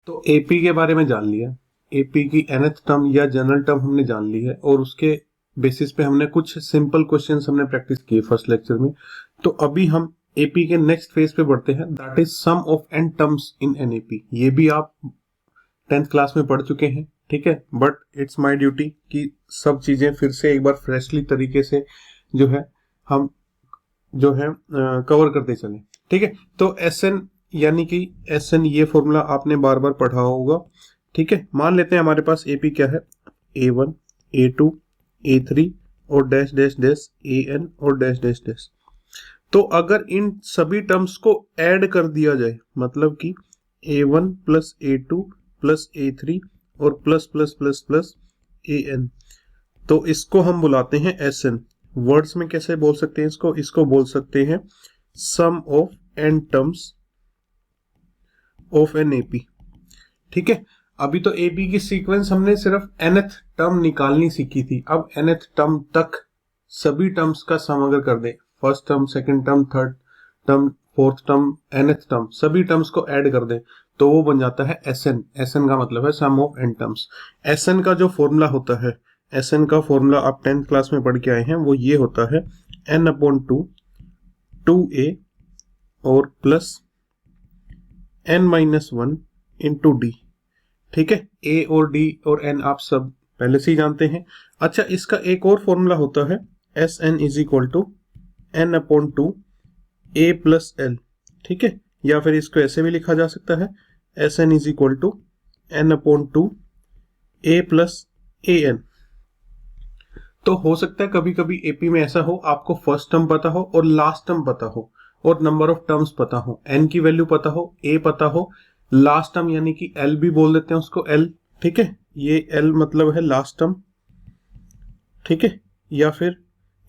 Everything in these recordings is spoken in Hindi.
तो एपी के बारे में जान लिया, एपी की nth टर्म या जनरल टर्म हमने जान ली है, और उसके बेसिस पे हमने कुछ सिंपल क्वेश्चंस हमने प्रैक्टिस किए फर्स्ट लेक्चर में। तो अभी हम एपी के नेक्स्ट फेज पे बढ़ते हैं, that is sum of n terms in an AP. ये भी आप 10th क्लास में पढ़ चुके हैं, ठीक है, बट इट्स माय ड्यूटी कि सब चीजें फिर से एक बार फ्रेशली तरीके से जो है हम जो है कवर करते चले, ठीक है। तो एस एन यानी कि एस एन, ये फॉर्मूला आपने बार बार पढ़ा होगा, ठीक है। मान लेते हैं हमारे पास एपी क्या है, A1 A2 A3 और डैश डैश डैश AN और डैश डैश डैश। तो अगर इन सभी टर्म्स को ऐड कर दिया जाए, मतलब कि A1 plus A2 plus A3 और plus plus plus plus AN, तो इसको हम बुलाते हैं SN। वर्ड्स में कैसे बोल सकते हैं इसको, इसको बोल सकते हैं sum of n terms of N AP, ठीक है। अभी तो एपी की सीक्वेंस हमने सिर्फ nth टर्म निकालनी सीखी थी, अब nth टर्म तक सभी टर्म्स का सम अगर कर दे, first term, second term, third term, fourth term, nth term, सभी टर्म्स को ऐड कर दे, तो वो बन जाता है एसएन। एसएन का मतलब है sum of n terms. SN का जो फॉर्मूला होता है, एसएन का फॉर्मूला आप 10th क्लास में पढ़ के आए हैं, वो ये होता है n/2 2a और प्लस n-1 इंटू डी, ठीक है। ए और डी और एन आप सब पहले से ही जानते हैं। अच्छा, इसका एक और फॉर्मूला होता है S n is equal to n/2 a plus l, ठीक है। या फिर इसको ऐसे भी लिखा जा सकता है S n is equal to n/2 a plus a n. तो हो सकता है कभी कभी एपी में ऐसा हो, आपको फर्स्ट टर्म पता हो और लास्ट टर्म पता हो और नंबर ऑफ टर्म्स पता हो, एन की वैल्यू पता हो, ए पता हो, लास्ट टर्म यानी कि एल भी बोल देते हैं उसको, एल, ठीक है। ये एल मतलब है लास्ट टर्म, ठीक है। या फिर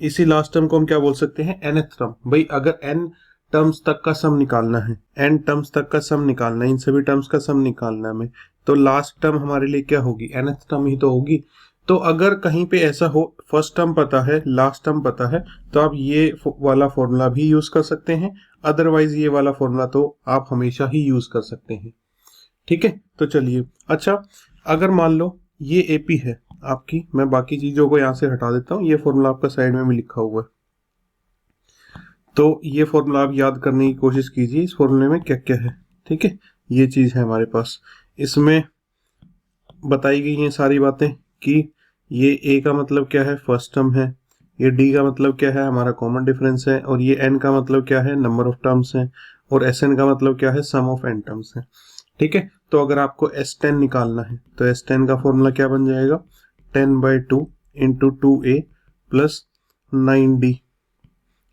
इसी लास्ट टर्म को हम क्या बोल सकते हैं, nth टर्म। भाई अगर n टर्म्स तक का सम निकालना है, n टर्म्स तक का सम निकालना है, इन सभी टर्म्स का सम निकालना है हमें, तो लास्ट टर्म हमारे लिए क्या होगी, nth टर्म ही तो होगी। तो अगर कहीं पे ऐसा हो फर्स्ट टर्म पता है, लास्ट टर्म पता है, तो आप ये वाला फॉर्मूला भी यूज कर सकते हैं, अदरवाइज ये वाला फॉर्मूला तो आप हमेशा ही यूज कर सकते हैं, ठीक है। तो चलिए, अच्छा अगर मान लो ये एपी है आपकी, मैं बाकी चीजों को यहां से हटा देता हूं, ये फॉर्मूला आपका साइड में भी लिखा हुआ है, तो ये फॉर्मूला आप याद करने की कोशिश कीजिए, इस फॉर्मूले में क्या क्या है, ठीक है। ये चीज है हमारे पास, इसमें बताई गई हैं सारी बातें कि ये ए का मतलब क्या है, फर्स्ट टर्म है, ये डी का मतलब क्या है, हमारा कॉमन डिफरेंस है, और ये एन का मतलब क्या है, नंबर ऑफ टर्म्स है, और एस एन का मतलब क्या है, सम ऑफ एन टर्म्स है, ठीक है। तो अगर आपको S10 निकालना है तो S10 का फॉर्मूला क्या बन जाएगा, 10/2 इंटू 2a प्लस 9d,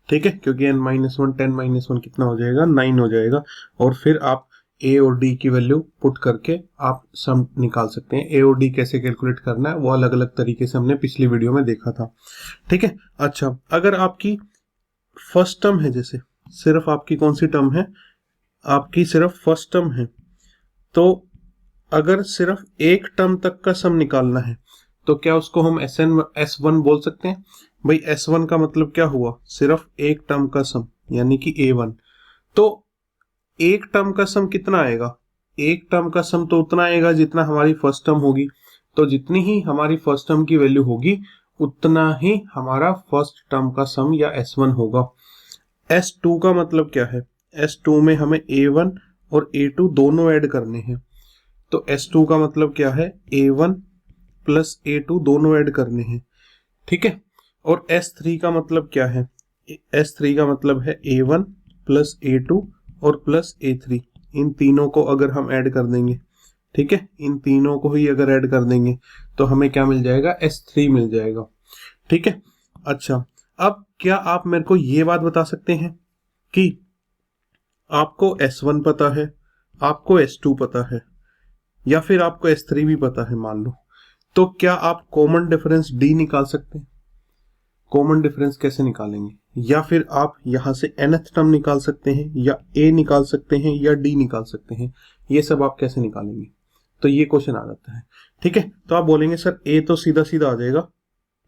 ठीक है, क्योंकि n-1 10-1 कितना हो जाएगा, 9 हो जाएगा। और फिर आप a और d की वैल्यू पुट करके आप सम निकाल सकते हैं। a और d कैसे कैलकुलेट करना है वो अलग अलग तरीके से हमने पिछली वीडियो में देखा था, ठीक है। अच्छा, अगर आपकी फर्स्ट टर्म है, जैसे सिर्फ आपकी कौन सी टर्म है, आपकी सिर्फ फर्स्ट टर्म है, तो अगर सिर्फ एक टर्म तक का सम निकालना है तो क्या उसको हम S1 बोल सकते हैं। भाई S1 का मतलब क्या हुआ, सिर्फ एक टर्म का सम यानी कि A1। तो एक टर्म का सम कितना आएगा, एक टर्म का सम तो उतना आएगा जितना हमारी फर्स्ट टर्म होगी, तो जितनी ही हमारी फर्स्ट टर्म की वैल्यू होगी उतना ही हमारा फर्स्ट टर्म का सम या S1 होगा। S2 का मतलब क्या है, S2 में हमें A1 और A2 दोनों ऐड करने हैं, तो S2 का मतलब क्या है, A1 प्लस A2 दोनों ऐड करने हैं, ठीक है। और S3 का मतलब क्या है, S3 का मतलब है A1 प्लस A2 और प्लस A3, इन तीनों को अगर हम ऐड कर देंगे, ठीक है, इन तीनों को ही अगर ऐड कर देंगे तो हमें क्या मिल जाएगा, S3 मिल जाएगा, ठीक है। अच्छा, अब क्या आप मेरे को ये बात बता सकते हैं कि आपको S1 पता है, आपको S2 पता है, या फिर आपको S3 भी पता है मान लो, तो क्या आप कॉमन डिफरेंस D निकाल सकते हैं। कॉमन डिफरेंस कैसे निकालेंगे, या फिर आप यहां से nth टर्म निकाल सकते हैं, या A निकाल सकते हैं, या D निकाल सकते हैं, ये सब आप कैसे निकालेंगे, तो ये क्वेश्चन आ जाता है, ठीक है। तो आप बोलेंगे सर A तो सीधा सीधा आ जाएगा,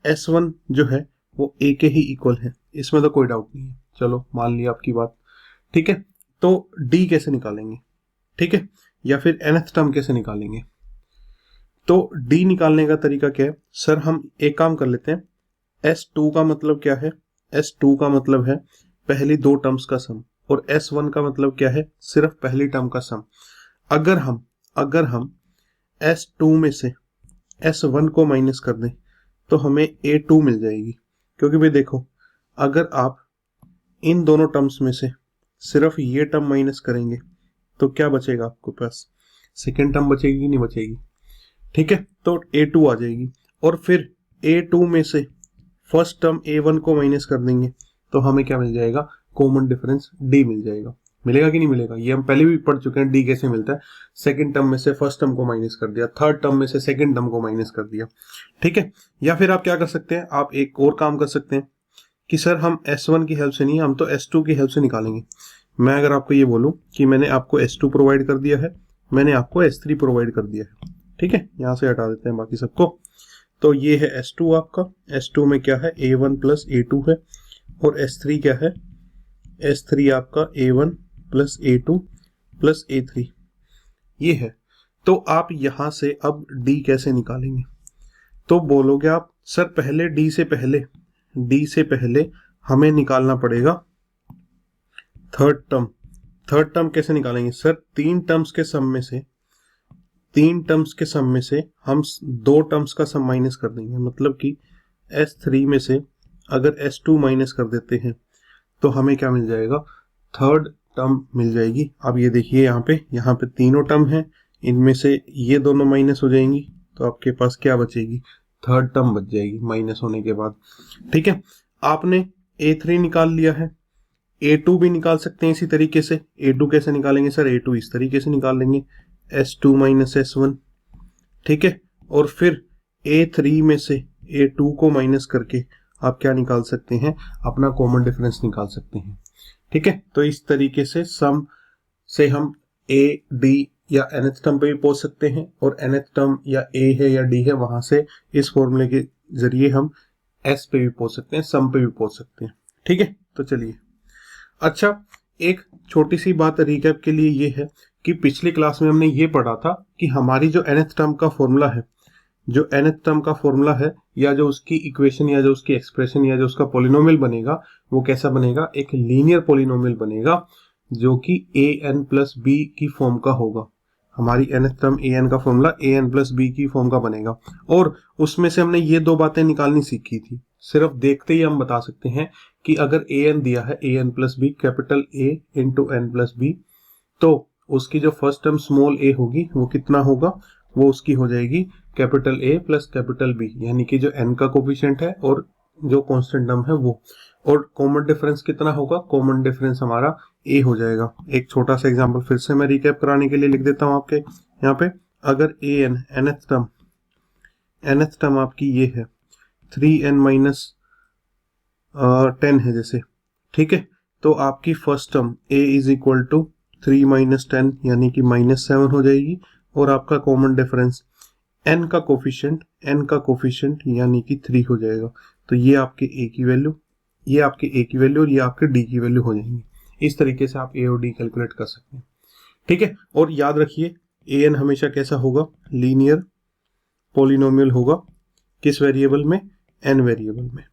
S1 जो है वो A के ही इक्वल है, इसमें तो कोई डाउट नहीं है, चलो मान लिया आपकी बात, ठीक है। तो D कैसे निकालेंगे, ठीक है, या फिर nth टर्म कैसे निकालेंगे। तो d निकालने का तरीका क्या है सर, हम एक काम कर लेते हैं। S2 का मतलब क्या है, S2 का मतलब है पहली दो टर्म्स का सम, और S1 का मतलब क्या है, सिर्फ पहली टर्म का सम। अगर हम S2 में से S1 को माइनस कर दें तो हमें A2 मिल जाएगी। क्योंकि भाई देखो, अगर आप इन दोनों टर्म्स में से सिर्फ ये टर्म माइनस करेंगे तो क्या बचेगा आपके पास, सेकेंड टर्म बचेगी कि नहीं बचेगी। ठीक है, तो A2 आ जाएगी, और फिर A2 में से फर्स्ट टर्म A1 को माइनस कर देंगे तो हमें क्या मिल जाएगा, कॉमन डिफरेंस D मिल जाएगा। मिलेगा कि नहीं मिलेगा, ये हम पहले भी पढ़ चुके हैं D कैसे मिलता है। सेकंड टर्म में से फर्स्ट टर्म को माइनस कर दिया, थर्ड टर्म में से सेकंड टर्म को माइनस कर दिया। ठीक है, या फिर आप क्या कर सकते हैं, आप एक और काम कर सकते हैं कि सर हम S1 की हेल्प से नहीं, हम तो S2 की हेल्प से निकालेंगे। मैं अगर आपको ये बोलूं कि मैंने आपको S2 प्रोवाइड कर दिया है, मैंने आपको S3 प्रोवाइड कर दिया है। ठीक है, यहां से हटा देते हैं बाकी सबको। तो ये है S2 आपका, S2 में क्या है, A1 प्लस A2 है, और S3 क्या है, S3 आपका A1 plus A2 plus A3 ये है। तो आप यहां से अब D कैसे निकालेंगे, तो बोलोगे आप सर पहले D से पहले हमें निकालना पड़ेगा थर्ड टर्म कैसे निकालेंगे सर, तीन टर्म्स के सम में से हम दो टर्म्स का सम माइनस कर देंगे। मतलब कि S3 में से अगर S2 माइनस कर देते हैं तो हमें क्या मिल जाएगा, थर्ड टर्म मिल जाएगी। अब ये देखिए यहाँ पे तीनों टर्म हैं, इनमें से ये दोनों माइनस हो जाएंगी तो आपके पास क्या बचेगी, थर्ड टर्म बच जाएगी माइनस होने के बाद। ठीक है, आपने A3 निकाल लिया है, A2 भी निकाल सकते हैं इसी तरीके से। A2 कैसे निकालेंगे सर, A2 इस तरीके से निकाल लेंगे, S2 माइनस S1। ठीक है, और फिर A3 में से A2 को माइनस करके आप क्या निकाल सकते हैं, अपना कॉमन डिफरेंस निकाल सकते हैं। ठीक है, तो इस तरीके से सम से हम A D या nth टर्म पे भी पहुंच सकते हैं, और nth टर्म या A है या D है वहां से इस फॉर्मूले के जरिए हम S पे भी पहुंच सकते हैं, सम पे भी पहुंच सकते हैं। ठीक है, तो चलिए। अच्छा, एक छोटी सी बात रिकैप के लिए ये है कि पिछली क्लास में हमने ये पढ़ा था कि हमारी जो nth टर्म का फॉर्मूला है, या जो उसकी इक्वेशन या जो उसकी एक्सप्रेशन या जो उसका पॉलिनोमियल बनेगा, वो कैसा बनेगा, एक लीनियर पॉलिनोमियल बनेगा जो कि an प्लस b की फॉर्म का होगा। हमारी nth टर्म an का फॉर्मूला an प्लस b की फॉर्म का बनेगा, और उसमें से हमने ये दो बातें निकालनी सीखी थी। सिर्फ देखते ही हम बता सकते हैं कि अगर an दिया है an plus b, capital A into n plus b, तो उसकी जो फर्स्ट टर्म स्मॉल a होगी वो कितना होगा, वो उसकी हो जाएगी capital A plus capital B, यानी कि जो n का कोफिशिएंट है और जो कांस्टेंट टर्म है वो। और कॉमन डिफरेंस कितना होगा, कॉमन डिफरेंस हमारा A हो जाएगा। एक छोटा सा एग्जांपल फिर से मैं रिकैप कराने के लिए लिख देता हूं आपके यहाँ पे। अगर an nth टर्म आपकी ये है 3n माइनस 10 है जैसे, ठीक है, तो आपकी first term A is equal to 3 minus 10 यानी कि -7 हो जाएगी, और आपका कॉमन डिफरेंस n का कोफिशिएंट यानी कि 3 हो जाएगा। तो ये आपके A की वैल्यू, और ये आपके D की वैल्यू हो जाएंगी। इस तरीके से आप A और D कैलकुलेट कर सकते हैं। ठीक है, और याद रखिए an हमेशा कैसा होगा, लीनियर पॉलिनोमियल होगा। किस वेरिएबल में, n वेरिएबल में।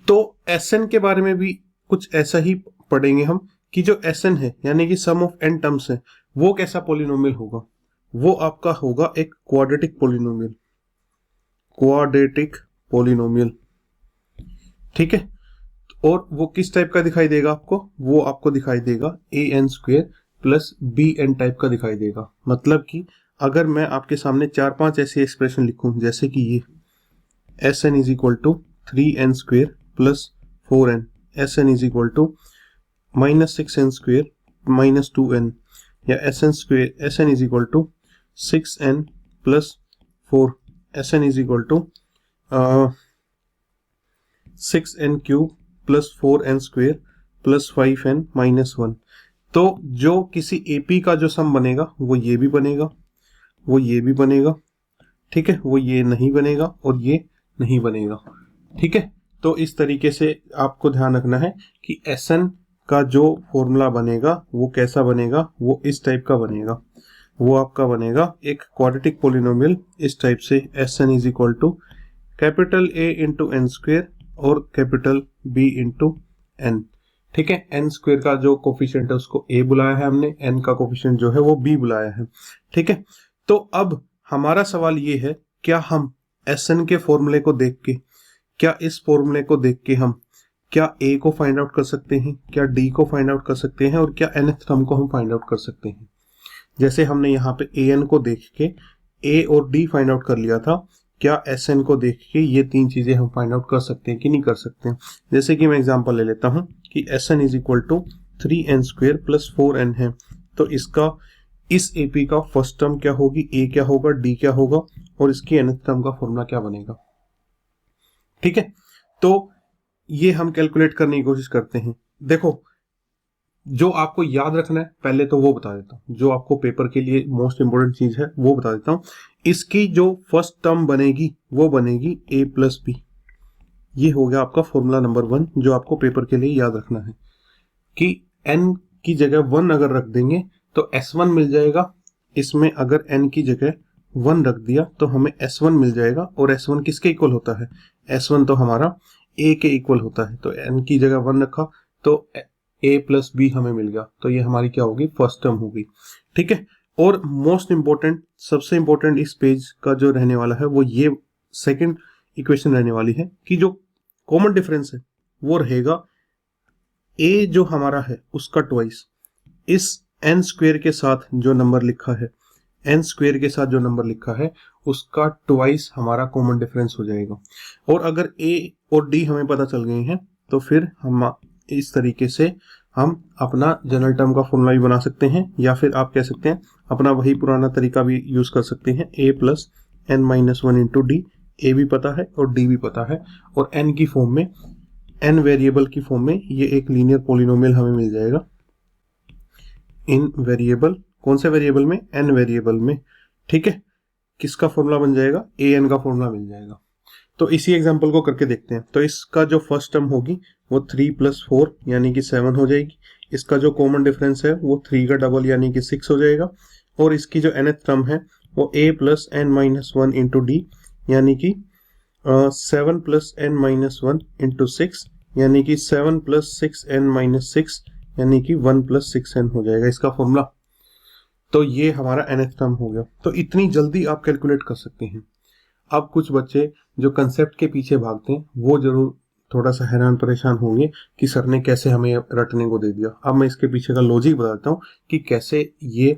तो Sn के बारे में भी कुछ ऐसा ही पढ़ेंगे हम कि जो Sn है यानी कि सम ऑफ n टर्म्स है, वो कैसा पॉलिनोमियल होगा, वो आपका होगा एक क्वाड्रेटिक पॉलिनोमियल। ठीक है, और वो किस टाइप का दिखाई देगा आपको, वो आपको दिखाई देगा an² प्लस bn टाइप का दिखाई देगा। मतलब कि अगर मैं आपके सामने 4-5 ऐसी एक्सप्रेशन लिखूं जैसे कि ये Sn is equal to 3n² plus 4n, Sn is equal to -6n² minus 2n, या Sn is equal to 6n plus 4, Sn is equal to 6n³ plus 4n² plus 5n minus 1। तो जो किसी AP का जो सम बनेगा वो ये भी बनेगा, वो ये भी बनेगा। ठीक है, वो ये नहीं बनेगा और ये नहीं बनेगा। ठीक है, तो इस तरीके से आपको ध्यान रखना है कि Sn का जो फॉर्मूला बनेगा वो कैसा बनेगा, वो इस टाइप का बनेगा। वो आपका बनेगा एक क्वाड्रेटिक पोलिनोमियल इस टाइप से, S n is equal to capital A into n square और कैपिटल बी इंटू एन। ठीक है, एन स्क्वेयर का जो कोफिशिएंट है उसको ए बुलाया है हमने, एन का कोफिशिएंट जो है वो बी बुलाया है। ठीक है, तो अब हमारा सवाल ये है, क्या हम एस एन के फॉर्मूले को देख के, क्या इस फॉर्मूले को देख के हम क्या ए को फाइंड आउट कर सकते हैं, क्या डी को फाइंड आउट कर सकते हैं, और क्या nth टर्म को हम फाइंड आउट कर सकते हैं। जैसे हमने यहाँ पे ए एन को देख के ए और डी फाइंड आउट कर लिया था, क्या एस एन को देख के ये तीन चीजें हम फाइंड आउट कर सकते हैं कि नहीं कर सकते हैं। जैसे कि मैं एग्जांपल ले लेता हूं कि S n is equal to 3n square plus 4n है, तो इसका इस एपी का फर्स्ट टर्म क्या होगी, ए क्या होगा, डी क्या होगा, और इसकी nth टर्म का फॉर्मूला क्या बनेगा। ठीक है, तो ये हम कैलकुलेट करने की कोशिश करते हैं। देखो, जो आपको याद रखना है पहले तो वो बता देता हूँ, जो आपको पेपर के लिए मोस्ट इंपोर्टेंट चीज है वो बता देता हूँ। इसकी जो फर्स्ट टर्म बनेगी वो बनेगी a प्लस बी। ये हो गया आपका फॉर्मूला नंबर 1 जो आपको पेपर के लिए याद रखना है कि n की जगह 1 अगर रख देंगे तो s1 मिल जाएगा। इसमें अगर n की जगह 1 रख दिया तो हमें s1 मिल जाएगा, और s1 किसके इक्वल होता है, s1 तो हमारा a के इक्वल होता है। तो n की जगह 1 रखा तो a प्लस बी हमें मिल गया, तो ये हमारी क्या होगी, फर्स्ट टर्म होगी। ठीक है, और मोस्ट इंपोर्टेंट, सबसे इंपोर्टेंट इस पेज का जो रहने वाला है वो ये सेकंड इक्वेशन रहने वाली है कि जो कॉमन डिफरेंस है वो रहेगा a जो हमारा है उसका ट्वाइस इस n स्क्वेयर के साथ जो नंबर लिखा है, n स्क्वेयर के साथ जो नंबर लिखा है उसका ट्वाइस हमारा कॉमन डिफरेंस हो जाएगा। और अगर a और d हमें पता चल गए हैं तो फिर हम इस तरीके से हम अपना जनरल टर्म का फॉर्मूला भी बना सकते हैं, या फिर आप कह सकते हैं अपना वही पुराना तरीका भी यूज कर सकते हैं, a plus n minus 1 into d. A भी पता है और डी भी पता है, और n की फॉर्म में, n वेरिएबल की फॉर्म में ये एक लीनियर पोलिनोमियल हमें मिल जाएगा इन वेरिएबल, कौन से वेरिएबल में, n वेरिएबल में। ठीक है, किसका फॉर्मूला बन जाएगा, ए एन का फॉर्मूला मिल जाएगा। तो इसी एग्जांपल को करके देखते हैं। तो इसका जो फर्स्ट टर्म होगी वो 3 प्लस 4 यानी कि 7 हो जाएगी। इसका जो कॉमन डिफरेंस है वो 3 का डबल यानी कि 6 हो जाएगा, और इसकी जो nth टर्म है वो a plus n minus 1 into d यानी कि 7 प्लस एन माइनस 1 इंटू 6 यानी कि 7 प्लस 6 एन माइनस 6 यानी कि 1 प्लस 6 एन हो जाएगा इसका फॉर्मूला। तो ये हमारा nth टर्म हो गया। तो इतनी जल्दी आप कैलकुलेट कर सकते हैं। अब कुछ बच्चे जो कंसेप्ट के पीछे भागते हैं वो जरूर थोड़ा सा हैरान परेशान होंगे कि सर ने कैसे हमें रटने को दे दिया। अब मैं इसके पीछे का लॉजिक बताता हूँ कि कैसे ये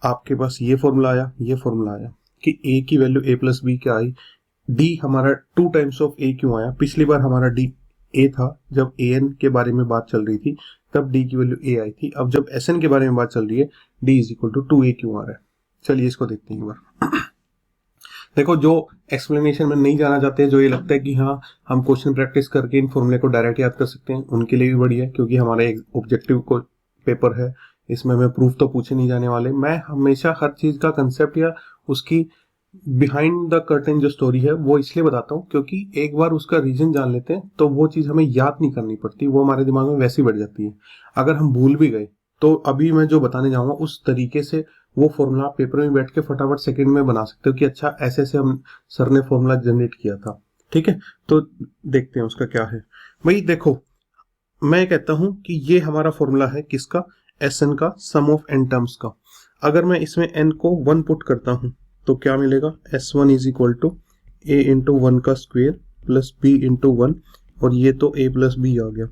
आपके पास ये फॉर्मूला आया, ये फॉर्मूला आया कि a की वैल्यू a प्लस बी क्या आई, d हमारा 2 टाइम्स ऑफ a क्यों आया। पिछली बार हमारा d a था जब an के बारे में बात चल रही थी, तब d की वैल्यू a आई थी। अब जब sn के बारे में बात चल रही है d is equal to 2a क्यों आ रहा है। चलिए इसको देखते हैं एक बार। देखो, जो एक्सप्लेनेशन में नहीं जाना चाहते, जो ये लगता है कि हाँ हम क्वेश्चन प्रैक्टिस करके इन फॉर्मूले को डायरेक्ट याद कर सकते हैं, उनके लिए भी बढ़िया है, क्योंकि हमारा एक ऑब्जेक्टिव को पेपर है, इसमें हमें प्रूफ तो पूछे नहीं जाने वाले। मैं हमेशा हर चीज का कंसेप्ट या उसकी बिहाइंड द कर्टेन जो स्टोरी है वो इसलिए बताता हूँ क्योंकि एक बार उसका रीजन जान लेते हैं तो वो चीज हमें याद नहीं करनी पड़ती, वो हमारे दिमाग में वैसे ही बैठ जाती है। अगर हम भूल भी गए तो अभी मैं जो बताने जाऊंगा उस तरीके से वो फॉर्मूला पेपर में बैठ के फटाफट सेकंड में बना सकते हो कि अच्छा ऐसे ऐसे हम सर ने फॉर्मूला जनरेट किया था। ठीक है, तो देखते हैं उसका क्या है। भाई देखो, मैं कहता हूं कि ये हमारा फॉर्मूला है किसका, एस एन का, सम ऑफ एन टर्म्स का। अगर मैं इसमें एन को 1 पुट करता हूं तो क्या मिलेगा, S1 is equal to a into 1 का स्क्वेयर प्लस बी इंटू 1, और ये तो a प्लस बी आ गया।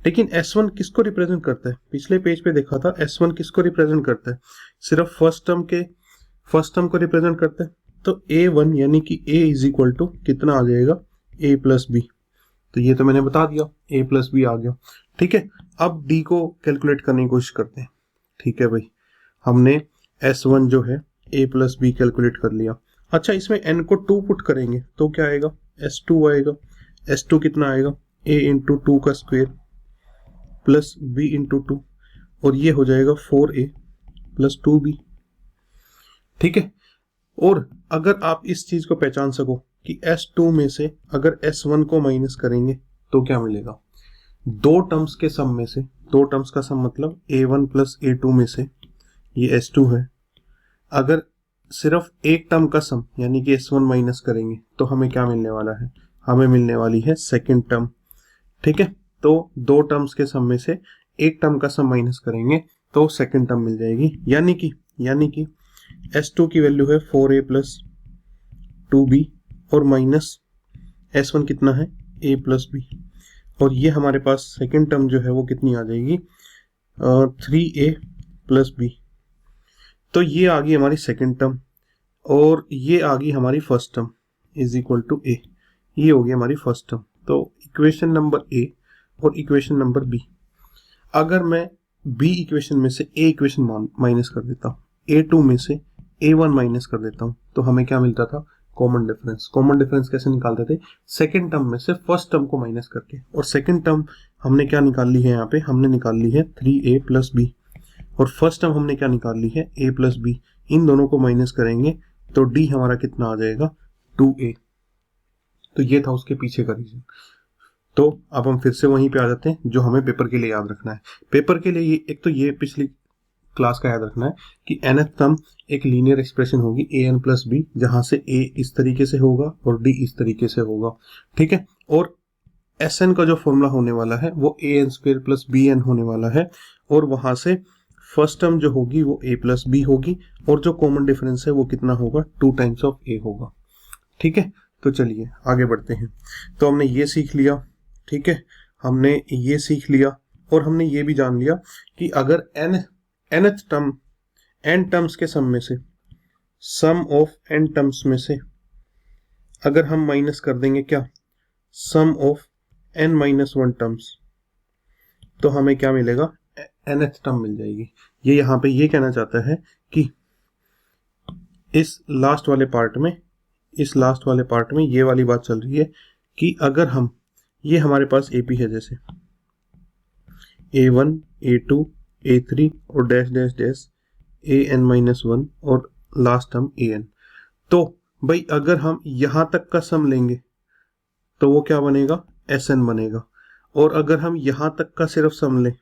लेकिन S1 किसको रिप्रेजेंट करता है, पिछले पेज पे देखा था S1 किसको रिप्रेजेंट करता है, सिर्फ फर्स्ट टर्म को रिप्रेजेंट करता है। तो A1 यानी कि a इज इक्वल टू कितना आ जाएगा, a प्लस बी। तो ये तो मैंने बता दिया, a प्लस बी आ गया। ठीक है, अब d को कैलकुलेट करने की कोशिश करते हैं। ठीक है भाई, हमने S1 जो है a प्लस बी कैलकुलेट कर लिया। अच्छा, इसमें n को 2 पुट करेंगे तो क्या आएगा, S2 आएगा। S2 कितना आएगा, a इंटू 2 का स्क्वेयर प्लस b इंटू 2, और ये हो जाएगा 4a प्लस 2b। ठीक है, और अगर आप इस चीज को पहचान सको कि S2 में से अगर S1 को माइनस करेंगे तो क्या मिलेगा, दो टर्म्स के सम में से, दो टर्म्स का सम मतलब a1 प्लस a2 में से, ये s2 है, अगर सिर्फ एक टर्म का सम यानी कि s1 माइनस करेंगे तो हमें क्या मिलने वाला है, हमें मिलने वाली है सेकंड टर्म। ठीक है, तो दो टर्म्स के सम में से एक टर्म का सम माइनस करेंगे तो सेकंड टर्म मिल जाएगी, यानी कि s2 की वैल्यू है 4a प्लस 2b और माइनस s1 कितना है a प्लस b, और ये हमारे पास सेकंड टर्म जो है वो कितनी आ जाएगी 3a प्लस b। तो ये आ गई हमारी सेकंड टर्म और ये आ गई हमारी first term is equal to a, ये हो गई हमारी फर्स्ट टर्म। तो इक्वेशन नंबर a और इक्वेशन नंबर b, अगर मैं b इक्वेशन में से a इक्वेशन माइनस कर देता हूँ, a2 में से a1 माइनस कर देता हूँ, तो हमें क्या मिलता था, कॉमन डिफरेंस। कॉमन डिफरेंस कैसे निकालते थे, सेकंड टर्म में से फर्स्ट टर्म को माइनस करके, और सेकंड टर्म हमने क्या निकाल ली है, यहाँ पे हमने निकाल ली है 3a प्लस b, और फर्स्ट टर्म हमने क्या निकाल ली है a प्लस b, इन दोनों को माइनस करेंगे तो d हमारा कितना आ जाएगा 2a। तो ये था उसके पीछे का रीजन। तो अब हम फिर से वहीं पे आ जाते हैं जो हमें पेपर के लिए याद रखना है। पेपर के लिए एक तो ये पिछली क्लास का याद रखना है कि nth टर्म एक लीनियर एक्सप्रेशन होगी an प्लस b, जहां से a इस तरीके से होगा और d इस तरीके से होगा। ठीक है, और Sn का जो फॉर्मूला होने वाला है वो an स्क्वायर प्लस bn होने वाला है, और वहां से फर्स्ट टर्म जो होगी वो a प्लस b होगी, और जो कॉमन डिफरेंस है वो कितना होगा, 2 टाइम्स ऑफ a होगा। ठीक है, तो चलिए आगे बढ़ते हैं। तो हमने ये सीख लिया, ठीक है, हमने ये सीख लिया, और हमने ये भी जान लिया कि अगर nth टर्म n टर्म्स के सम में से, सम ऑफ n टर्म्स में से अगर हम माइनस कर देंगे क्या, सम ऑफ n माइनस 1 टर्म्स, तो हमें क्या मिलेगा, nth टर्म मिल जाएगी। ये यहाँ पे ये कहना चाहता है कि इस लास्ट वाले पार्ट में ये वाली बात चल रही है कि अगर हम, ये हमारे पास AP है, जैसे A1 A2 A3 और dash dash dash an minus 1 और लास्ट टर्म an, तो भाई अगर हम यहां तक का सम लेंगे तो वो क्या बनेगा, Sn बनेगा, और अगर हम यहां तक का सिर्फ सम लें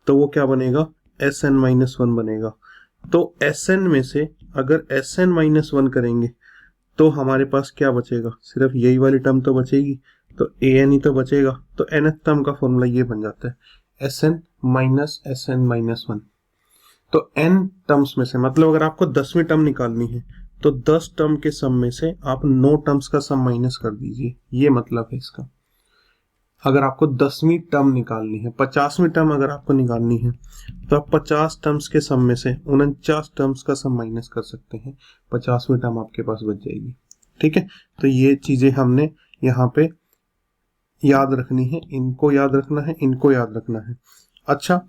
तो वो क्या बनेगा, Sn माइनस 1 बनेगा। तो Sn में से अगर Sn माइनस 1 करेंगे तो हमारे पास क्या बचेगा, सिर्फ यही वाली टर्म तो बचेगी, तो an ही तो बचेगा। तो nth टर्म का फॉर्मूला ये बन जाता है Sn माइनस Sn माइनस 1। तो n टर्म्स में से, मतलब अगर आपको 10वीं टर्म निकालनी है तो 10 टर्म के सम में से आप 9 टर्म्स का सम माइनस कर दीजिए, ये मतलब है इसका। अगर आपको 10वीं टर्म निकालनी है, 50वीं टर्म अगर आपको निकालनी है तो आप 50 टर्म्स के सम में से 49 टर्म्स का सम माइनस कर सकते हैं, 50वीं टर्म आपके पास बच जाएगी। ठीक है, तो ये चीजें हमने यहाँ पे याद रखनी है, इनको याद रखना है, इनको याद रखना है। अच्छा,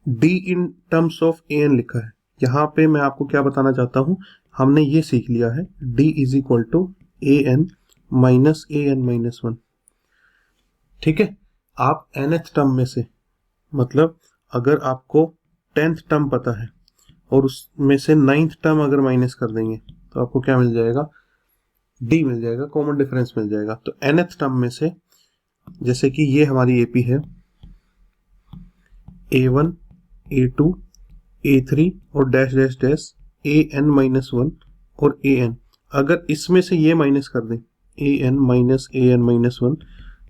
d in terms of an लिखा है, यहाँ पे मैं आपको क्या बताना चाहता हूँ, हमने ये सीख लिया है d is equal to an minus an minus 1। ठीक है, आप nth टर्म में से, मतलब अगर आपको 10th टर्म पता है और उसमें से 9th टर्म अगर माइनस कर देंगे तो आपको क्या मिल जाएगा, d मिल जाएगा, कॉमन डिफरेंस मिल जाएगा। तो nth टर्म में से, जैसे कि ये हमारी AP है A1 A2 A3 और dash dash dash an minus 1 और an, अगर इसमें से ये माइनस कर दें an माइनस 1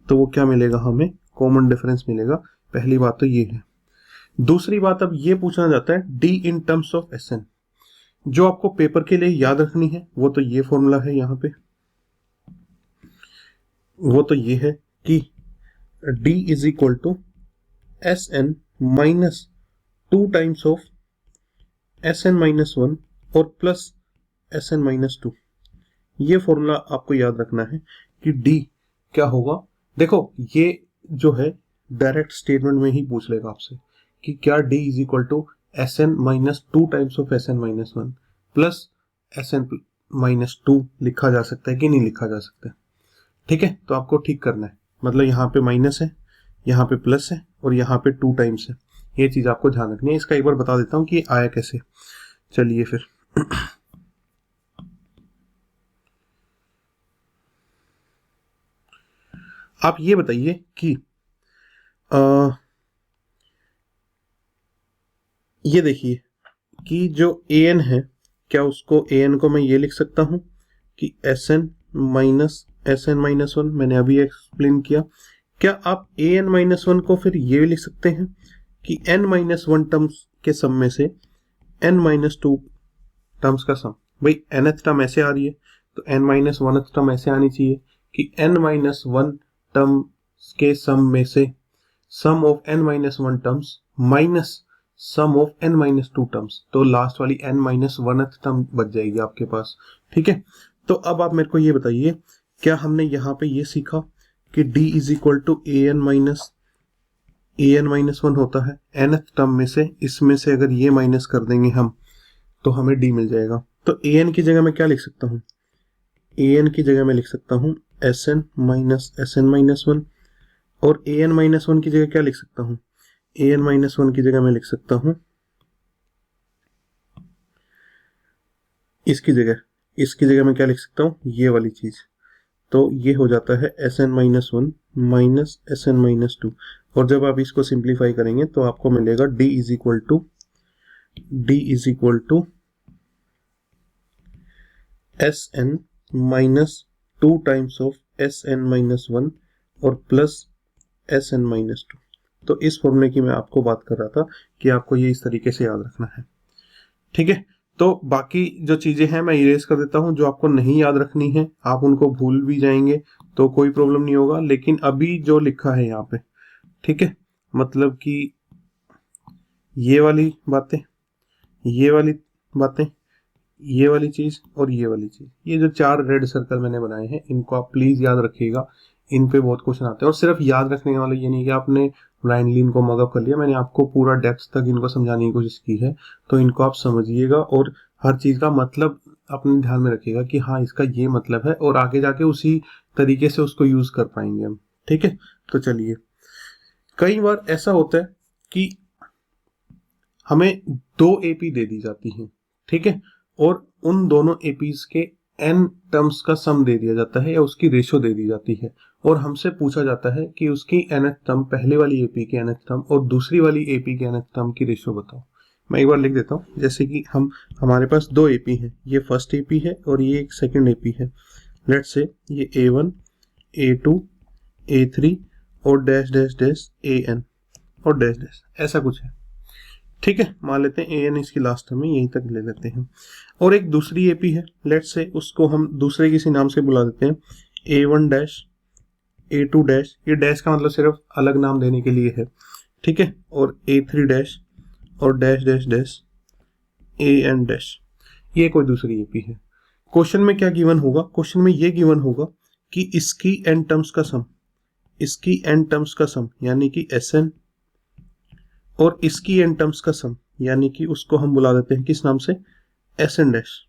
तो वो क्या मिलेगा, हमें कॉमन डिफरेंस मिलेगा। पहली बात तो ये है। दूसरी बात, अब ये पूछना जाता है d in terms of Sn, जो आपको पेपर के लिए याद रखनी है वो तो ये फॉर्मूला है यहाँ पे, वो तो ये है कि d is equal to Sn minus 2 times of Sn minus 1 और प्लस Sn माइनस 2। ये फॉर्मूला आपको याद रखना है कि d क्या होगा। देखो ये जो है डायरेक्ट स्टेटमेंट में ही पूछ लेगा आपसे कि क्या d is equal to Sn minus 2 times of Sn minus 1 plus Sn minus 2 लिखा जा सकता है कि नहीं लिखा जा सकता है। ठीक है, तो आपको ठीक करना है, मतलब यहाँ पे माइनस है, यहाँ पे प्लस है और यहाँ पे 2 टाइम्स है, ये चीज आपको ध्यान रखनी है। इसका एक बार बता देता हूँ कि ये आया कैसे। चलिए फिर आप ये बताइए कि ये देखिए कि जो ए एन है, क्या उसको ए एन को मैं ये लिख सकता हूं कि एस एन माइनस वन, मैंने अभी एक्सप्लेन किया। क्या आप ए एन माइनस वन को फिर ये लिख सकते हैं कि एन माइनस वन टर्म्स के सम में से एन माइनस टू टर्म्स का सम? भाई nth टर्म ऐसे आ रही है तो n माइनस वन टर्म ऐसे आनी चाहिए कि n माइनस वन टर्म के सम में से sum of n minus one terms minus sum of n minus two terms, तो लास्ट वाली n माइनस वन टर्म बच जाएगी आपके पास। ठीक है, तो अब आप मेरे को ये बताइए, क्या हमने यहाँ पे ये सीखा कि d is equal to a n minus one होता है nth टर्म में से, इसमें से अगर ये माइनस कर देंगे हम तो हमें d मिल जाएगा। तो ए एन की जगह मैं क्या लिख सकता हूँ? ए एन की जगह मैं लिख सकता हूँ एस एन माइनस वन, और ए एन माइनस वन की जगह क्या लिख सकता हूँ? ए एन माइनस वन की जगह मैं लिख सकता हूँ इसकी जगह मैं क्या लिख सकता हूँ? ये वाली चीज। तो ये हो जाता है S n minus one minus s n minus two, और जब आप इसको सिंप्लीफाई करेंगे तो आपको मिलेगा d is equal to s n minus two times of s n minus one और plus s n minus two. तो इस फॉर्मूले की मैं आपको बात कर रहा था कि आपको ये इस तरीके से याद रखना है। ठीक है, तो बाकी जो चीजें हैं मैं इरेज कर देता हूं, जो आपको नहीं याद रखनी है आप उनको भूल भी जाएंगे तो कोई प्रॉब्लम नहीं होगा, लेकिन अभी जो लिखा है यहाँ पे, ठीक है, मतलब कि ये वाली बातें, ये वाली बातें, ये वाली चीज और ये वाली चीज, ये जो चार रेड सर्कल मैंने बनाए हैं इनको आप प्लीज याद रखिएगा। इन पे बहुत क्वेश्चन आते हैं, और सिर्फ याद रखने वाला ये नहीं कि आपने ब्लाइंडली इनको मगअप कर लिया, मैंने आपको पूरा डेप्थ तक इनको समझाने की कोशिश की है, तो इनको आप समझिएगा और हर चीज का मतलब अपने ध्यान में रखिएगा कि हाँ इसका ये मतलब है, और आगे जाके उसी तरीके से उसको यूज कर पाएंगे हम। ठीक है, तो चलिए, कई बार ऐसा होता है कि हमें दो एपी दे दी जाती हैं, ठीक है, और उन दोनों एपीज के एन टर्म्स का सम दे दिया जाता है या उसकी रेशो दे दी जाती है, और हमसे पूछा जाता है कि उसकी nth टर्म, पहले वाली एपी की nth टर्म और दूसरी वाली एपी की nth टर्म की रेशो बताओ। मैं एक बार लिख देता हूँ, जैसे कि हमारे पास दो एपी हैं, ये फर्स्ट एपी है और ये एक सेकंड एपी है। लेट्स से ये A1, A2, A3 और डैश डैश डैश AN और डैश डैश, ऐसा कुछ है। ठीक है, मान लेते हैं AN इसकी लास्ट में, यहीं तक ले लेते हैं। और एक दूसरी एपी है, लेट्स से उसको हम दूसरे किसी नाम से बुला देते हैं, A1 डैश, A2 डैश, ये डैश का मतलब सिर्फ अलग नाम देने के लिए है, ठीक है, और A3 डैश और dash dash dash AN dash, ये कोई दूसरी एपी है। क्वेश्चन में क्या गिवन होगा? क्वेश्चन में ये गिवन होगा कि इसकी एन टर्म्स का सम, इसकी एन टर्म्स का सम यानी कि SN, और इसकी एन टर्म्स का सम यानी कि उसको हम बुला देते हैं किस नाम से? SN dash.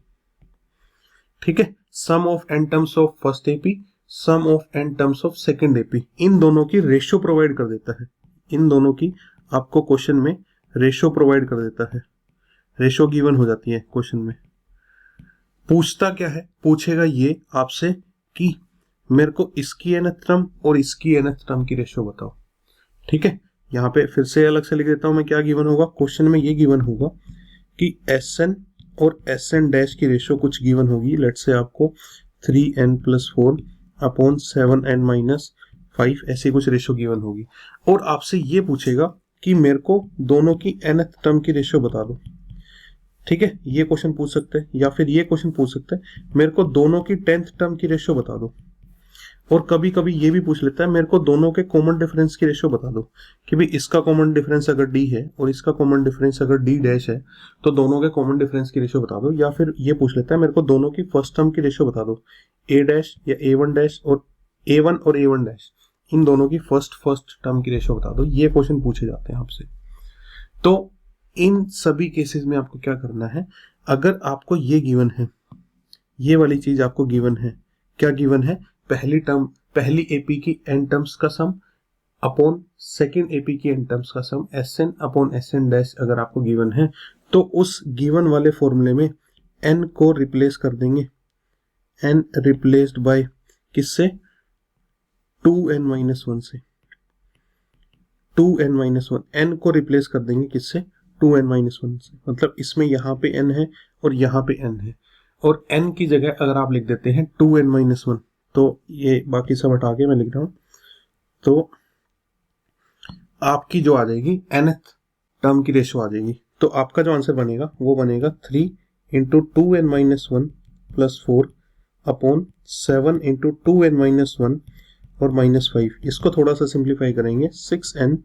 ठीक है, sum of n terms of first AP, sum of n terms of second AP, इन दोनों की रेशियो प्रोवाइड कर देता है, इन दोनों की आपको क्वेश्चन में रेशियो प्रोवाइड कर देता है, रेशियो गिवन हो जाती है क्वेश्चन में। पूछता क्या है? पूछेगा ये आपसे कि मेरे को इसकी nth टर्म और इसकी nth टर्म की रेशियो बताओ। ठीक है, यहाँ पे फिर से अलग से लिख देता हूं मैं, क्या गिवन होगा क्वेश्चन में? ये गिवन होगा कि SN और SN डैश की रेशियो कुछ गिवन होगी, लेट्स से आपको 3n+4 अपॉन 7n माइनस 5, ऐसी कुछ रेशियो गिवन होगी, और आपसे ये पूछेगा कि मेरे को दोनों की nth टर्म की रेशियो बता दो। ठीक है, ये क्वेश्चन पूछ सकते हैं, या फिर ये क्वेश्चन पूछ सकते हैं मेरे को दोनों की 10th टर्म की रेशियो बता दो, और कभी कभी ये भी पूछ लेता है मेरे को दोनों के कॉमन डिफरेंस की रेशियो बता दो, कि भाई इसका कॉमन डिफरेंस अगर d है और इसका कॉमन डिफरेंस अगर d डैश है तो दोनों के कॉमन डिफरेंस की रेशियो बता दो। या फिर ये पूछ लेता है मेरे को दोनों की फर्स्ट टर्म की रेशियो बता दो, a डैश या a1 डैश और a1 और a1 डैश, इन दोनों की फर्स्ट टर्म की रेशियो बता दो। ये क्वेश्चन पूछे जाते हैं आपसे। तो इन सभी केसेस में आपको क्या करना है, अगर आपको ये गिवन है, ये वाली चीज आपको गिवन है, क्या गिवन है? पहली टर्म, पहली एपी की एन टर्म्स का सम अपॉन सेकंड एपी की एन टर्म्स का सम, SN अपॉन SN डैश अगर आपको गिवन है, तो उस गिवन वाले फॉर्मूले में n को रिप्लेस कर देंगे, n रिप्लेस्ड बाय किससे? 2n-1 से, 2n-1, n को रिप्लेस कर देंगे किससे, 2n-1 से, मतलब इसमें यहाँ पे n है और यहाँ पे n है, और n की जगह अगर आप लिख देते हैं 2n-1, तो ये बाकी सब हटा के मैं लिख रहा हूँ, तो आपकी जो आ जाएगी nth टर्म की रेशो आ जाएगी। तो आपका जो आंसर बनेगा वो बनेगा 3 into 2n-1 plus 4 upon 7 into 2n-1 और -5। इसको थोड़ा सा सिंप्लीफाई करेंगे, 6n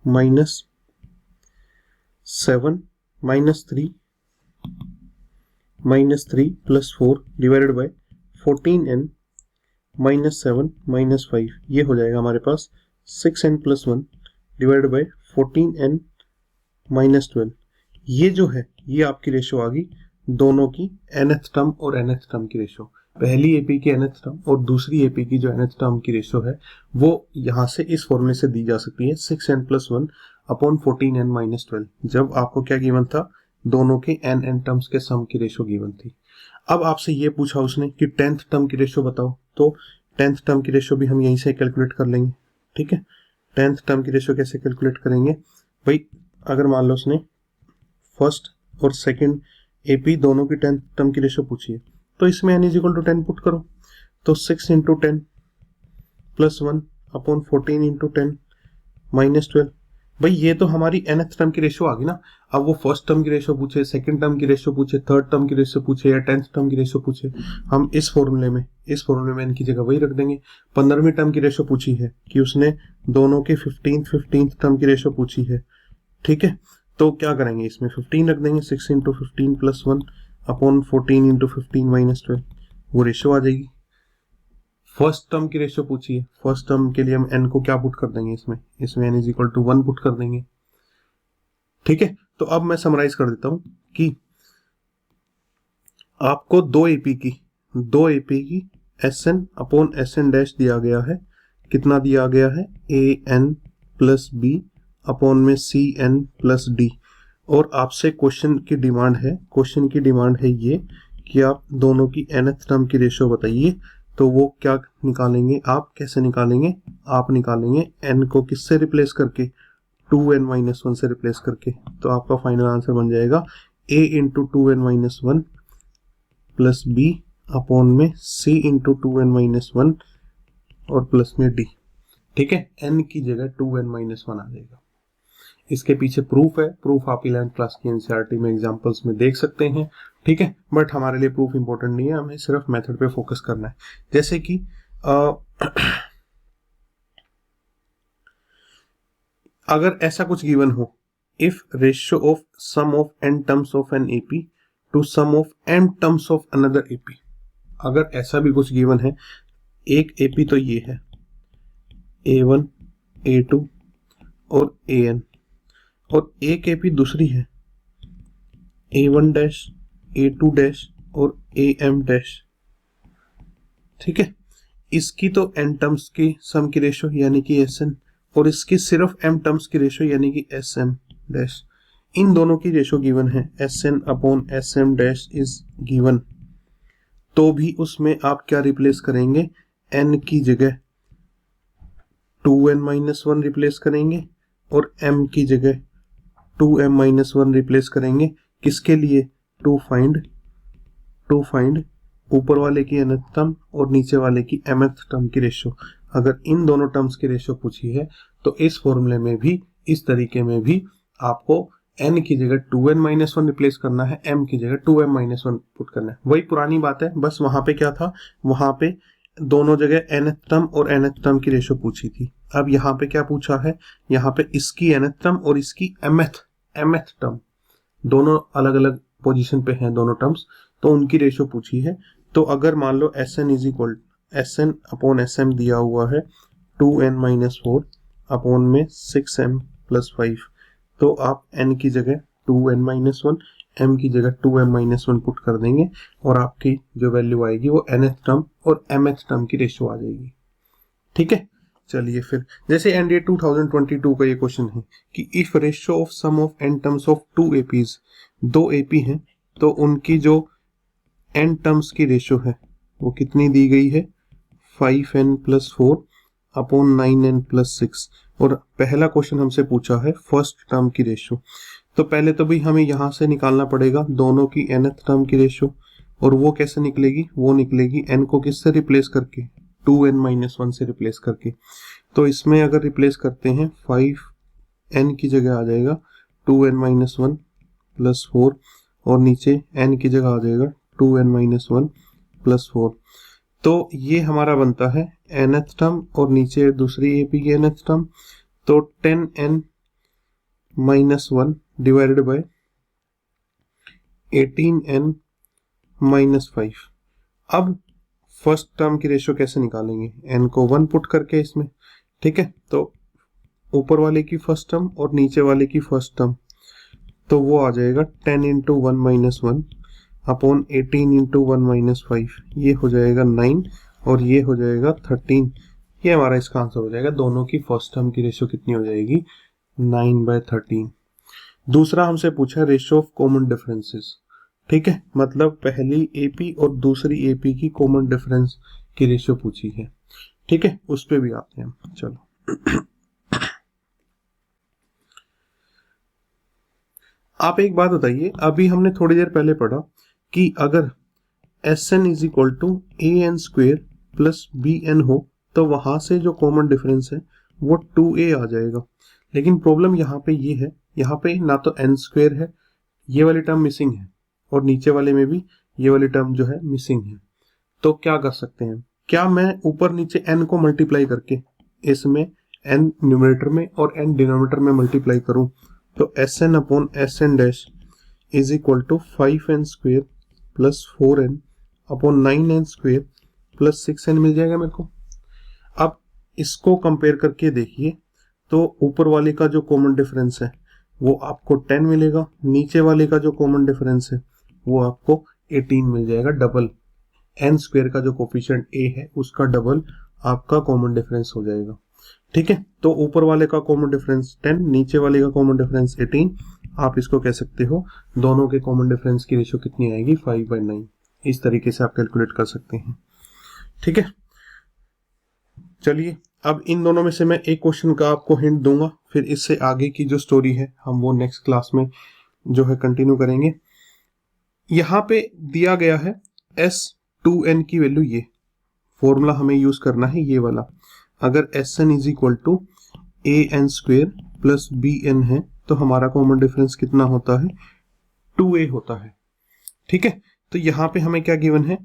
minus 7 -3 plus 4 divided by 14n -7 -5, ये हो जाएगा हमारे पास 6n plus 1 divided by 14n -12। ये जो है ये आपकी रेशो आ गई दोनों की nth टर्म और nth टर्म की रेशो। पहली एपी की nth टर्म और दूसरी एपी की जो nth टर्म की रेशो है वो यहाँ से इस फॉर्मूले से दी जा सकती है, 6n प्लस 1 अपॉन 14n -12, जब आपको क्या गिवन था, दोनों के n टर्म्स के सम की रेशो गिवन थी। अब आपसे ये पूछा उसने कि 10th टर्म की रेशो बताओ, तो 10th टर्म की रेशो भी हम यहीं से कैलकुलेट कर लेंगे। ठीक है, 10th टर्म की रेशो कैसे कैलकुलेट करेंगे भाई, अगर मान लो उसने फर्स्ट और सेकंड एपी दोनों की 10th टर्म की रेशो पूछी है, तो इसमें n is equal to 10 put करो, तो 6 इंटू 10 प्लस 1 अपॉन 14 इंटू 10 -12। भाई ये तो हमारी nth टर्म की रेशो आ गई ना। अब वो फर्स्ट टर्म की रेशो पूछे, सेकंड टर्म की रेशो पूछे, थर्ड टर्म की रेशो पूछे या 10th टर्म की रेशो पूछे, हम इस फॉर्मूले में n की जगह वही रख देंगे। 15वीं टर्म की रेशो पूछी है कि उसने दोनों के 15th टर्म की रेशो पूछी है। ठीक है, तो क्या करेंगे, इसमें 15 रख देंगे, 6 इंटू 15 प्लस 1 अपॉन 14 इंटू 15 -12, वो रेशो आ जाएगी। फर्स्ट टर्म की रेशो पूछी है, फर्स्ट टर्म के लिए हम n को क्या पुट कर देंगे, इसमें n is equal to 1 put कर देंगे। ठीक है, तो अब मैं समराइज कर देता हूं कि आपको दो एपी की Sn अपॉन Sn डैश दिया गया है। कितना दिया गया है, an प्लस बी अपॉन में Cn प्लस डी, और आपसे क्वेश्चन की डिमांड है ये कि आप दोनों की nth टर्म की रेशो बताइए। तो वो क्या निकालेंगे, आप कैसे निकालेंगे, आप निकालेंगे n को किससे रिप्लेस करके, 2n-1 से रिप्लेस करके। तो आपका फाइनल आंसर बन जाएगा a into 2n-1 plus b upon में c इंटू 2n-1 और प्लस में d। ठीक है, n की जगह 2n-1 आ जाएगा। इसके पीछे प्रूफ है, प्रूफ आप 11th क्लास की एनसीईआरटी में एग्जांपल्स में देख सकते हैं। ठीक है, बट हमारे लिए प्रूफ इंपॉर्टेंट नहीं है, हमें सिर्फ मेथड पे फोकस करना है। जैसे कि अगर ऐसा कुछ गिवन हो, if ratio of sum of n terms of N AP to sum of m terms of another AP, अगर ऐसा भी कुछ गिवन है, एक एपी तो ये है a1 a2 और an, और एक एपी दूसरी है a1 डैश a2 डैश और am डैश। ठीक है, इसकी तो n टर्म्स की सम की रेशो यानी कि Sn, और इसकी सिर्फ m टर्म्स की रेशो यानी कि Sm डैश। इन दोनों की रेशो गिवन है, Sn upon Sm dash is given, तो भी उसमें आप क्या रिप्लेस करेंगे, n की जगह 2n-1 रिप्लेस करेंगे और m की जगह 2m-1 रिप्लेस करेंगे। किसके लिए, टू फाइंड ऊपर वाले की nth टर्म और नीचे वाले की mth टर्म की रेशो। अगर इन दोनों टर्म्स की रेशो पूछी है तो इस फॉर्मूले में भी, इस तरीके में भी आपको n की जगह 2n-1 रिप्लेस करना है, m की जगह 2m-1 पुट करना है। वही पुरानी बात है, बस वहां पे क्या था, वहां पे दोनों जगह nth टर्म और nth टर्म की रेशो पूछी थी। अब यहाँ पे क्या पूछा है, यहाँ पे इसकी nth टर्म और इसकी mth टर्म, दोनों अलग अलग पोजीशन पे हैं दोनों टर्म्स, तो उनकी रेशो पूछी है। तो अगर मान लो Sn is equal Sn upon Sm दिया हुआ है 2n-4 अपॉन में 6m प्लस 5, तो आप n की जगह 2n-1, m की जगह 2m-1 पुट कर देंगे और आपकी जो वैल्यू आएगी वो nth टर्म और mth टर्म की रेशो आ जाएगी। ठीक है, चलिए फिर जैसे एनडीए 2022 का ये क्वेश्चन है कि if ratio of sum of n terms of two APs, दो एपी हैं तो उनकी जो n टर्म्स की रेशियो है वो कितनी दी गई है, 5n plus 4 upon 9n plus 6। और पहला क्वेश्चन हमसे पूछा है फर्स्ट टर्म की रेशियो। तो पहले तो भाई हमें यहाँ से निकालना पड़ेगा दोनों की nth टर्म की रेशियो। और वो कैसे निकलेगी? वो निकलेगी n को किससे रिप्लेस करके? 2n-1 से रिप्लेस करके। तो इसमें अगर रिप्लेस करते हैं 5n की जगह आ जाएगा 2n-1 प्लस 4 और नीचे n की जगह आ जाएगा 2n-1 प्लस 4। तो ये हमारा बनता है nth टर्म और नीचे दूसरी AP की nth टर्म। तो 10n-1 डिवाइडेड बाय 18n-5। अब फर्स्ट टर्म की रेशियो कैसे निकालेंगे? n को 1 पुट करके इसमें, ठीक है। तो ऊपर वाले की फर्स्ट टर्म और नीचे वाले की फर्स्ट टर्म, तो वो आ जाएगा 10 × 1 - 1 अपॉन 18 × 1 - 5। ये हो जाएगा 9 और ये हो जाएगा 13। ये हमारा इसका आंसर हो जाएगा। दोनों की फर्स्ट टर्म की रेशियो कितनी हो जाएगी? 9/13। दूसरा हमसे पूछा रेशियो ऑफ कॉमन डिफरेंसेस, ठीक है। मतलब पहली AP और दूसरी AP की कॉमन डिफरेंस की रेशियो पूछी है, ठीक है। उस पे भी आते हैं, चलो। आप एक बात बताइए, अभी हमने थोड़ी देर पहले पढ़ा कि अगर Sn = an² प्लस bn हो तो वहां से जो कॉमन डिफरेंस है वो 2a आ जाएगा। लेकिन प्रॉब्लम यहाँ पे ये है, यहाँ पे ना तो n² है, ये वाली टर्म मिसिंग है, और नीचे वाले में भी ये वाली टर्म जो है मिसिंग है। तो क्या कर सकते हैं? क्या मैं ऊपर नीचे n को मल्टीप्लाई करके इसमें n न्यूमरेटर में और n डिनोमिनेटर में मल्टीप्लाई करूं तो Sn/Sn' = 5n² plus 4n upon 9n² plus 6n मिल जाएगा मेरे को। अब इसको कंपेयर करके देखिए तो ऊपर वाले का जो कॉमन डिफरेंस है वो आपको 10 मिलेगा, नीचे वाले का जो कॉमन डिफरेंस है वो आपको 18 मिल जाएगा। डबल n² का जो कोफिशिएंट a है उसका डबल आपका कॉमन डिफरेंस हो जाएगा, ठीक है। तो ऊपर वाले का कॉमन डिफरेंस 10, नीचे वाले का कॉमन डिफरेंस 18। आप इसको कह सकते हो दोनों के कॉमन डिफरेंस की रेशियो कितनी आएगी? 5/9। इस तरीके से आप कैलकुलेट कर सकते हैं, ठीक है। चलिए अब इन दोनों में से मैं एक क्वेश्चन का आपको हिंट दूंगा, फिर इससे आगे की जो स्टोरी है हम वो नेक्स्ट क्लास में जो है कंटिन्यू करेंगे। यहाँ पे दिया गया है S2n की वैल्यू, ये फॉर्मूला हमें यूज करना है ये वाला। अगर Sn = an² प्लस bn है तो हमारा कॉमन डिफरेंस कितना होता है? 2a होता है, ठीक है। तो यहाँ पे हमें क्या गिवन है?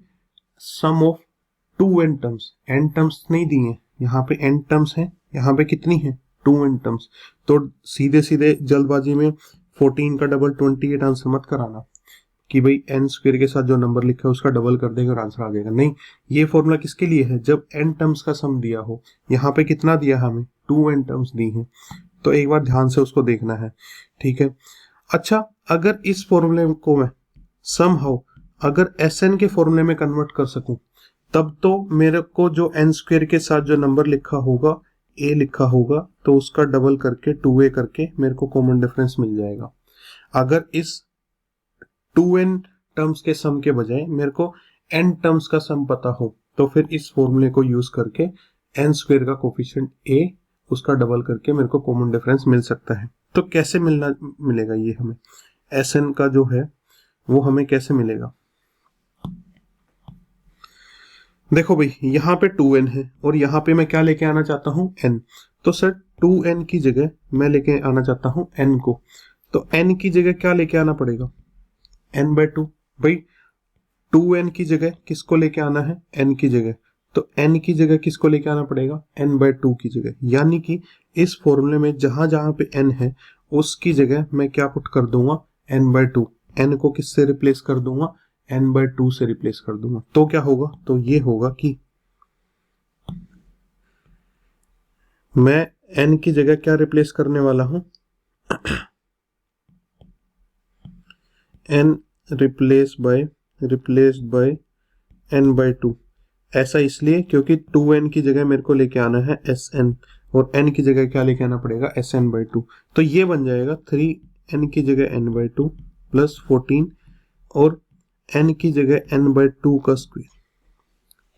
Sum of 2n terms. n terms नहीं दी है, यहाँ पे n टर्म्स है, यहाँ पे कितनी है? 2n terms. तो सीधे सीधे जल्दबाजी में 14 का डबल 28 आंसर मत कराना कि भाई n² के साथ जो नंबर लिखा है उसका डबल कर देगा और आंसर आ जाएगा। नहीं, ये फॉर्मूला किसके लिए है? जब n टर्म्स का सम दिया हो। यहाँ पे कितना दिया हमें? 2n टर्म्स दी हैं, तो एक बार ध्यान से उसको देखना है, ठीक है। अच्छा, अगर इस फॉर्मूले को मैं समहाउ अगर Sn के फॉर्मूले में कन्वर्ट कर सकूं तब तो मेरे को जो n² के साथ जो नंबर लिखा होगा a लिखा होगा तो उसका डबल करके 2a करके मेरे को कॉमन डिफरेंस मिल जाएगा। अगर इस 2n टर्म्स के सम के बजाय मेरे को n टर्म्स का सम पता हो तो फिर इस फॉर्मूले को यूज करके n² का कोफिशिएंट a उसका डबल करके मेरे को कॉमन डिफरेंस मिल सकता है। तो कैसे मिलेगा ये हमें? Sn का जो है वो हमें कैसे मिलेगा? देखो भाई, यहाँ पे 2n है और यहाँ पे मैं क्या लेके आना चाहता हूँ? n। तो सर 2n की जगह मैं लेके आना चाहता हूँ n को, तो n की जगह क्या लेके आना पड़ेगा? n/2। भाई 2n की जगह किसको लेके आना है? n की जगह। तो n की जगह किसको लेके आना पड़ेगा? n/2 की जगह। यानी कि इस फॉर्मूले में जहां जहां पे n है उसकी जगह मैं क्या पुट कर दूंगा? n/2। n को किससे रिप्लेस कर दूंगा? n/2 से रिप्लेस कर दूंगा। तो क्या होगा? तो ये होगा कि मैं n की जगह क्या रिप्लेस करने वाला हूं? n replaced by n/2। ऐसा इसलिए क्योंकि 2n की जगह मेरे को लेके आना है Sn और n की जगह क्या लेके आना पड़ेगा? Sn/2। तो ये बन जाएगा 3n की जगह n/2 प्लस 14 और n की जगह n/2 का स्क्वायर,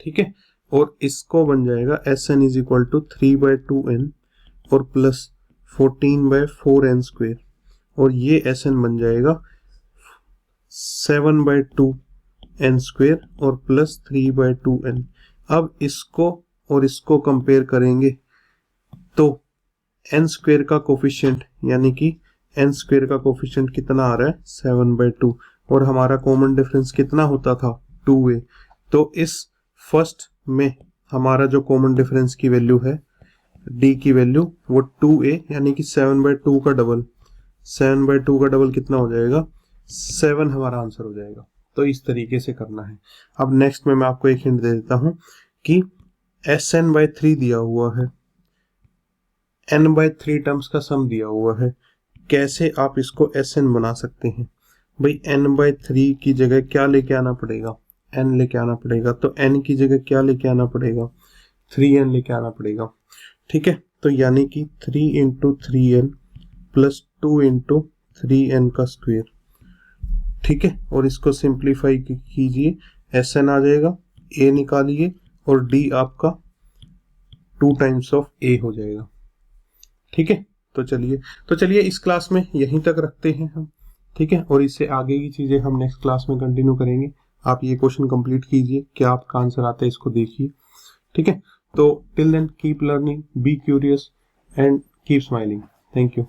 ठीक है। और इसको बन जाएगा S n is equal to 3/2n और प्लस 14/4n², और ये एस एन बन जाएगा 7/2n² और प्लस 3/2n। अब इसको और इसको कंपेयर करेंगे तो n² का कोफिशिएंट यानी कि n² का कोफिशिएंट कितना आ रहा है 7/2, और हमारा कॉमन डिफरेंस कितना होता था 2a। तो इस फर्स्ट में हमारा जो कॉमन डिफरेंस की वैल्यू है d की वैल्यू वो 2a यानी कि 7/2 का डबल, 7/2 का डबल कितना हो जाएगा 7 हमारा आंसर हो जाएगा। तो इस तरीके से करना है। अब नेक्स्ट में मैं आपको एक हिंट दे देता हूं कि Sn/3 दिया हुआ है, n/3 टर्म्स का सम दिया हुआ है, कैसे आप इसको Sn बना सकते हैं। भाई n/3 की जगह क्या लेके आना पड़ेगा, n लेके आना पड़ेगा, तो n की जगह क्या लेके आना पड़ेगा 3n लेके आना पड़ेगा। ठीक है, तो यानी कि 3 × 3n प्लस 2 × 3n का स्क्वायर। ठीक है, और इसको सिंप्लीफाई कीजिए, Sn आ जाएगा, a निकालिए और d आपका 2 टाइम्स ऑफ a हो जाएगा। ठीक है, तो चलिए इस क्लास में यहीं तक रखते हैं हम। ठीक है, और इससे आगे की चीजें हम नेक्स्ट क्लास में कंटिन्यू करेंगे। आप ये क्वेश्चन कंप्लीट कीजिए, क्या आपका आंसर आता है इसको देखिए। ठीक है, तो till then keep learning, be curious and keep smiling. Thank you.